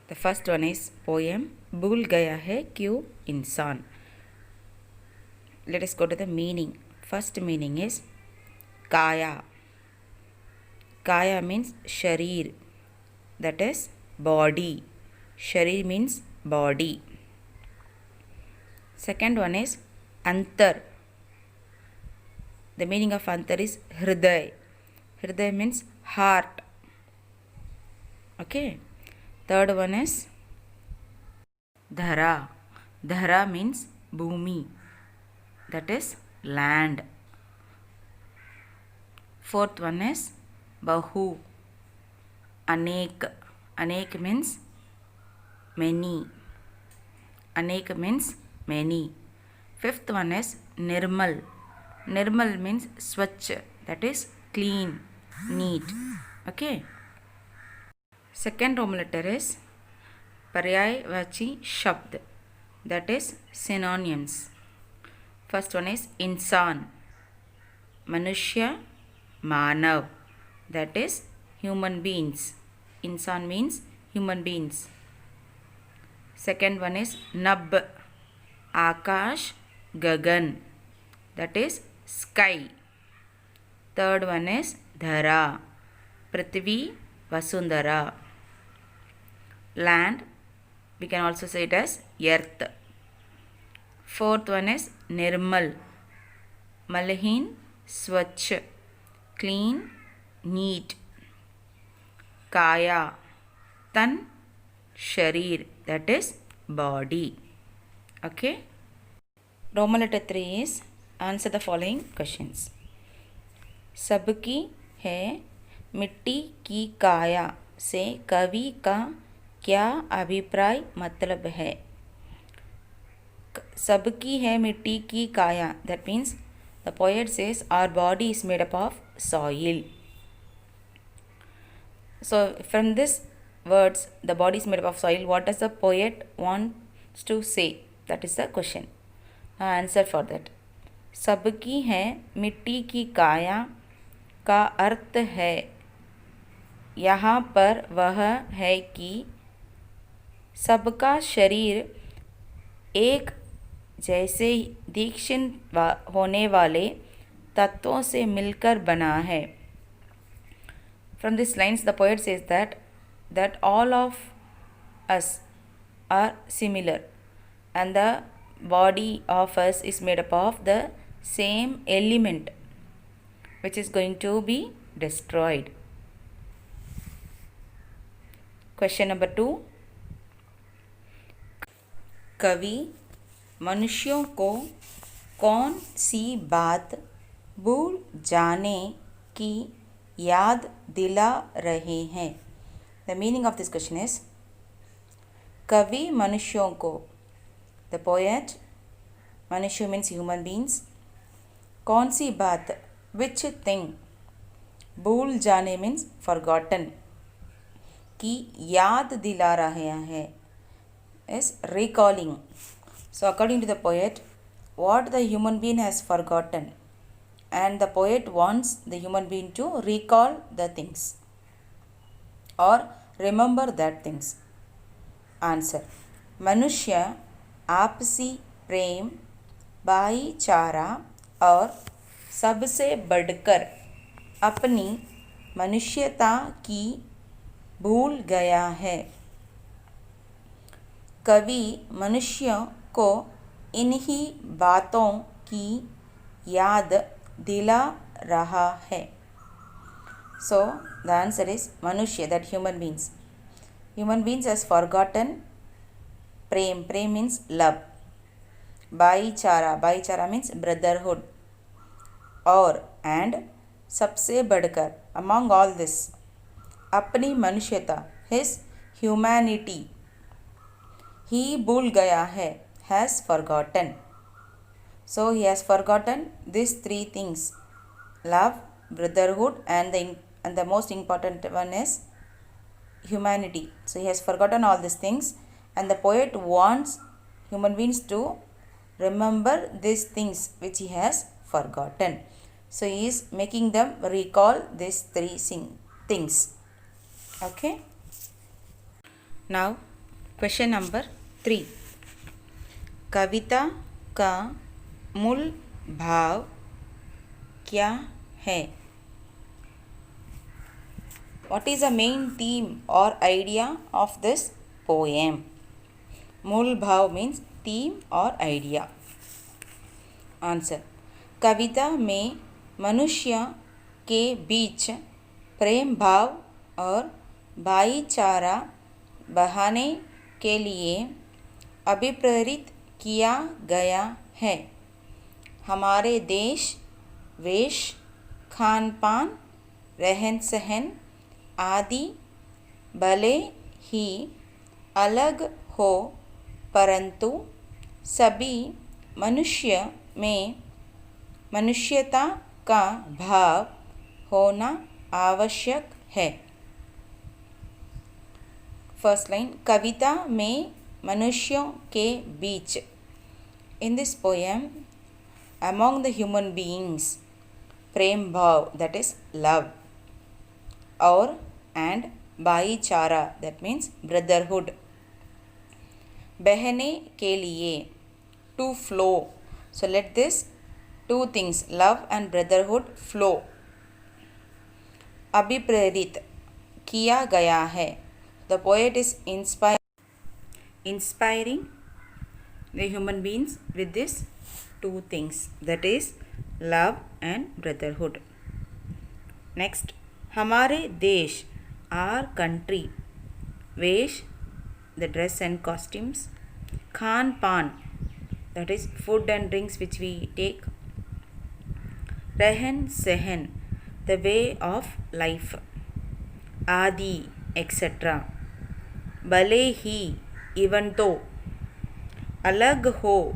The first one is poem Bhul Gaya Hai Kyun Insan. Let us go to the meaning. First meaning is Kaya. Kaya means Sharir, that is body. Sharir means body. Second one is Antar. The meaning of Antar is Hriday. Hriday means heart. Okay. Third one is Dhara. Dhara means Bhumi, that is land. Fourth one is Bahu. Anek. Anek means many. Anek means many. Fifth one is Nirmal. Nirmal means Swachh, that is clean, neat. Okay. Second Roman letter is Paryayavachi Shabd, that is synonyms. First one is Insan. Manushya, Manav, that is human beings. Insan means human beings. Second one is Nab. Akash, Gagan, that is sky. Third one is Dhara. Prithvi, Vasundhara. Land, we can also say it as earth. Fourth one is Nirmal. Malhin, Swachh, clean, neat. Kaya, Tan, Sharir, that is body. Okay. Roman letter 3 is answer the following questions. सबकी है मिट्टी की काया से कवि का क्या अभिप्राय मतलब है? सबकी है मिट्टी की काया, that means the poet says our body is made up of soil. So from this words, the body is made up of soil, what does the poet wants to say? That is the question. Answer for that. सबकी है मिट्टी की काया का अर्थ है यहाँ पर वह है कि सबका शरीर एक जैसे दीक्षिण होने वाले तत्वों से मिलकर बना है. From these lines the poet says that all of us are similar and the body of us is made up of the same element which is going to be destroyed. Question number 2. कवि मनुष्यों को कौन सी बात भूल जाने की याद दिला रहे हैं? The meaning of this question is कवि मनुष्यों को, the poet, मनुष्य means human beings, कौन सी बात, which thing, भूल जाने means forgotten, की याद दिला रहे हैं is recalling. So according to the poet, what the human being has forgotten, and the poet wants the human being to recall the things or remember that things. Answer. मनुष्य आपसी प्रेम, भाईचारा और सबसे बढ़कर अपनी मनुष्यता की भूल गया है. कवि मनुष्यों को इन्हीं बातों की याद दिला रहा है. So the answer is मनुष्य, that human beings. Human beings has forgotten prem. Prem means love. भाईचारा. भाईचारा means brotherhood. और and सबसे बढ़कर, among all this, अपनी मनुष्यता, his humanity, he भूल गया है, has forgotten. So he has forgotten these three things: love, brotherhood, and the most important one is humanity. So he has forgotten all these things, and the poet wants human beings to remember these things which he has forgotten. So he is making them recall these three things. Okay. Now question number 3. कविता का मूल भाव क्या है? What is the main theme or idea of this poem? मूल भाव means theme or idea. Answer. कविता में मनुष्य के बीच प्रेम भाव और भाईचारा बढ़ाने के लिए अभिप्रेरित किया गया है. हमारे देश, वेश, खान पान, रहन सहन आदि भले ही अलग हो, परंतु सभी मनुष्य में मनुष्यता का भाव होना आवश्यक है. First line. कविता में मनुष्यों के बीच. In this poem, among the human beings, प्रेम भाव, that is love, और and भाईचारा, that means brotherhood, बहने के लिए, to flow. So let this two things, love and brotherhood, flow. अभिप्रेरित किया गया है. The poet is inspiring the human beings with these two things, that is love and brotherhood. Next, हमारे देश, our country, वेश, the dress and costumes, Khan पान, that is food and drinks which we take, रहन सहन, the way of life, आदि, etc. भले ही, even though, अलग हो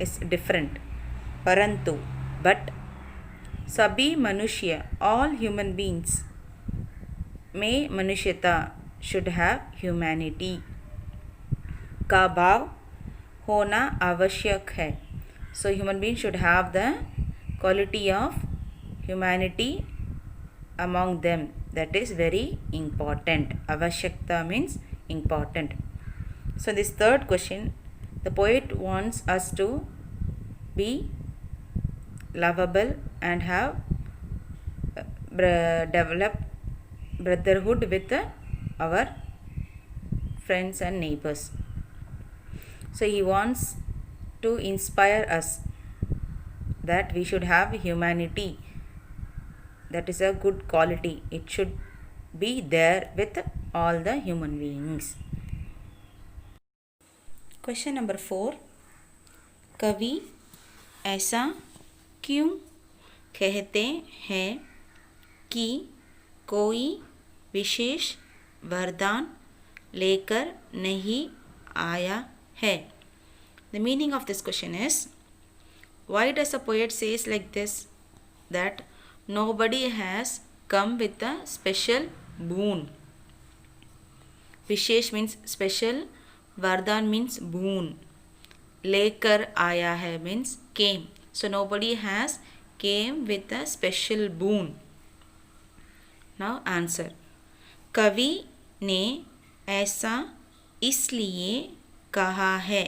is different, परंतु, but, सभी मनुष्य, all human beings, में मनुष्यता, should have humanity, का भाव होना आवश्यक है. So human beings should have the quality of humanity among them. That is very important. Avashyakta means important. So this third question, the poet wants us to be lovable and have develop brotherhood with our friends and neighbors. So he wants to inspire us that we should have humanity. That is a good quality. It should be there with all the human beings. Question number 4. कवि ऐसा क्यों कहते हैं कि कोई विशेष वरदान लेकर नहीं आया है? The meaning of this question is, why does a poet says like this, that nobody has come with a special boon? Wishes means special, वरदान means boon, लेकर आया है means came. So nobody has came with a special boon. Now answer. कवि ने ऐसा इसलिए कहा है.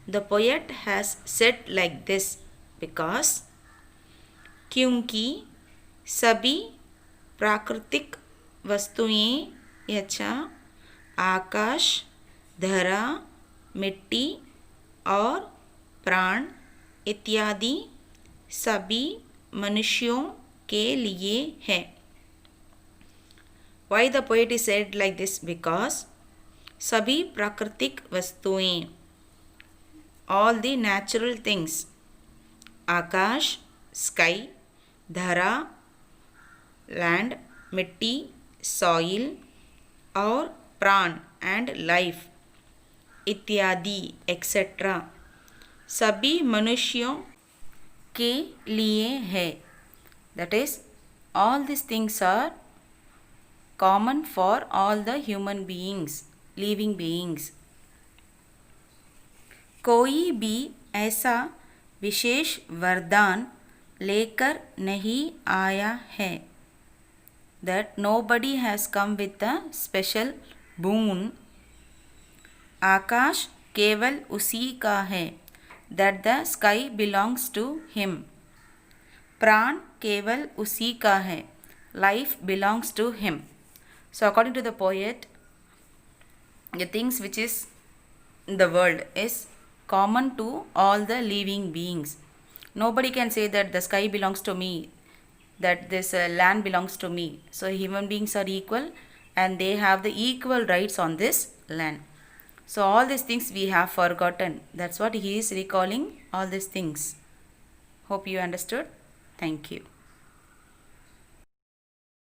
The poet has said like this because, क्योंकि सभी प्राकृतिक वस्तुएं यथा आकाश, धरा, मिट्टी और प्राण इत्यादि सभी मनुष्यों के लिए है. Why the poet is said like this? Because सभी प्राकृतिक वस्तुएं, all the natural things, Akash, sky, धरा, land, मिट्टी, soil, और प्राण and life, इत्यादि etc. सभी मनुष्यों के लिए है. That is, all these things are common for all the human beings, living beings. कोई भी ऐसा विशेष वरदान लेकर नहीं आया है. That nobody has come with a special boon. आकाश केवल उसी का है, that the sky belongs to him. प्राण केवल उसी का है, life belongs to him. So according to the poet, the things which is in the world is common to all the living beings. Nobody can say that the sky belongs to me, that this land belongs to me. So human beings are equal and they have the equal rights on this land. So all these things we have forgotten. That's what he is recalling, all these things. Hope you understood. Thank you.